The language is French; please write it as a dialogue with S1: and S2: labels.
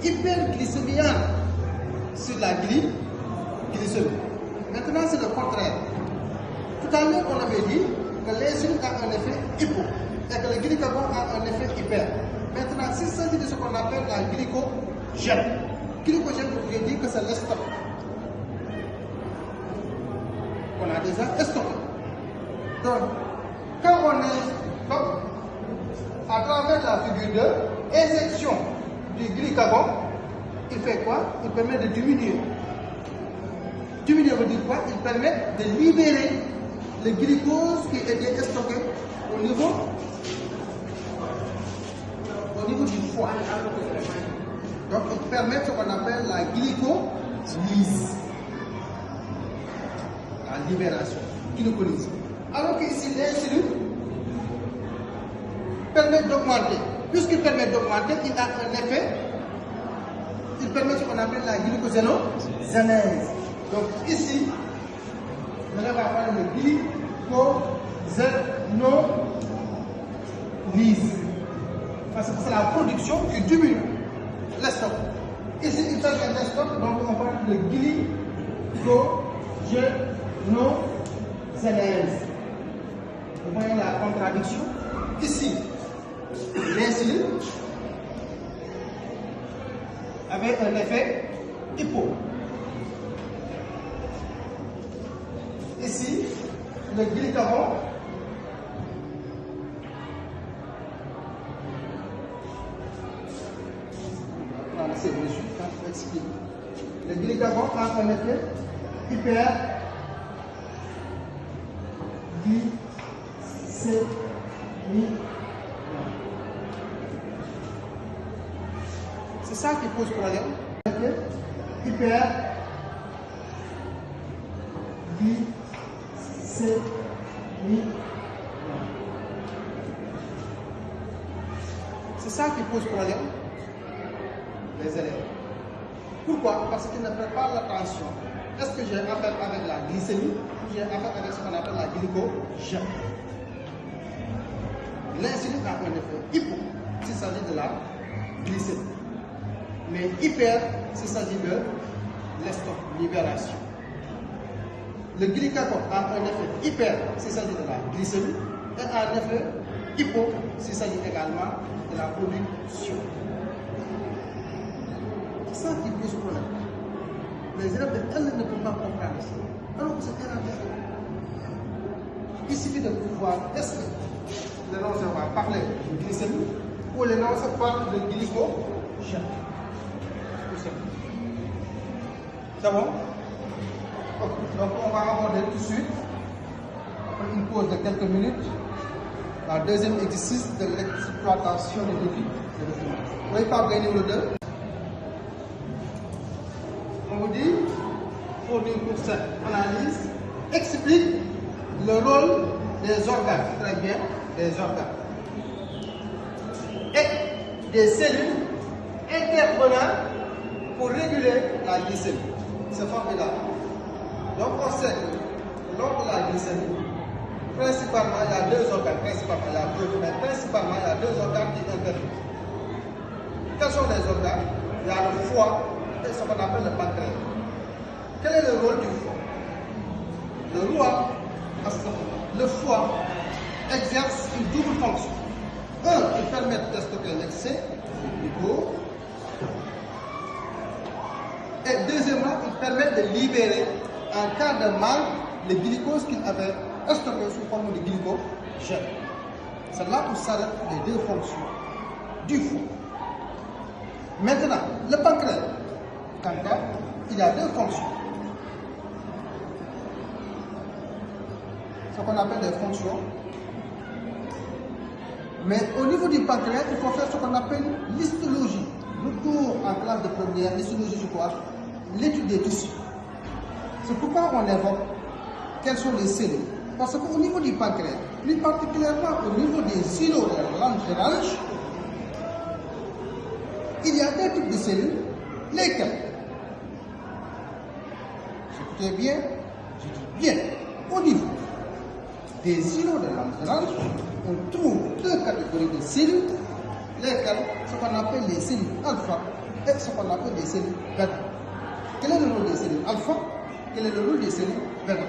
S1: hyperglycémiante sur la glycémie. Maintenant, c'est le contraire. Tout à l'heure, on avait dit que l'insuline a un effet hypo et que le glycagon a un effet hyper. Maintenant, s'il s'agit de ce qu'on appelle la glycogène, je dis que c'est le stock qu'on a déjà stocké. Donc, quand on est à travers la figure de injection du glycagon, il fait quoi? Il permet de diminuer. Diminuer veut dire quoi? Il permet de libérer le glucose qui était stocké au niveau du foie. Donc, il permet ce qu'on appelle la glycolyse, la libération, glycolyse. Alors qu'ici, l'insuline permet d'augmenter. Puisqu'il permet d'augmenter, il a un effet. Il permet ce qu'on appelle la glycogénogénèse. Donc ici, on va avoir le glycogénolise. Parce que c'est la production qui diminue le stock. Ici, il s'agit d'un stock, donc on parle de glycogénogénèse. Vous voyez la contradiction. Ici, l'insuline avec un effet hypo. Ici, le glycagon le glycagon a un effet hyper glycémique. C'est ça qui pose problème. Hyper glycémique. C'est ça qui pose problème, les élèves. Pourquoi? Parce qu'ils ne prêtent pas l'attention. Est-ce que j'ai affaire avec la glycémie ou j'ai affaire avec ce qu'on appelle la glycogène? L'insuline a un effet hypo s'il s'agit de la glycémie. Mais hyper s'il s'agit de l'estomac, libération. Le glycagon a un effet hyper s'il s'agit de la glycémie et un effet hypo s'il s'agit également de la production. C'est ça qui pose problème. Les élèves de L ne peuvent pas comprendre ça. Alors que c'est très intéressant. Il suffit de pouvoir, est-ce que les noms va parler de glycémie ou les noms parlent de glycogène? C'est bon? Donc on va aborder tout de suite, après une pause de quelques minutes, la deuxième exercice de l'exploitation des défis. Vous voyez par numéro 2. On vous dit, fournir pour cette analyse, explique le rôle des organes, très bien, des organes, et des cellules intervenant pour réguler la glycémie. C'est formidable. Donc on sait que lors de la glycémie, principalement il y a deux organes, principalement il y a deux organes qui interviennent. Quels sont les organes? Il y a le foie et ce qu'on appelle le pancréas. Quel est le rôle du foie? Le foie exerce une double fonction. Un, il permet de stocker l'excès du glucose. Et deuxièmement, il permet de libérer en cas de manque le glucose qu'il avait stocké sous forme de glycogène. C'est là où s'arrêtent les deux fonctions du foie. Maintenant, le pancréas, il y a deux fonctions. Ce qu'on appelle des fonctions. Mais au niveau du pancréas, il faut faire ce qu'on appelle l'histologie. Nous cours en classe de première, l'histologie c'est quoi? L'étude des tissus. C'est pourquoi on évoque quelles sont les cellules. Parce qu'au niveau du pancréas, plus particulièrement au niveau des îlots de la langue gérange, il y a deux types de cellules, lesquelles? Écoutez bien, je dis bien, au niveau des îlots de la langue gérange, on trouve deux catégories de cellules, lesquelles, ce qu'on appelle les cellules alpha et ce qu'on appelle des cellules bêta. Quel est le rôle des cellules alpha? Quel est le rôle des cellules bêta?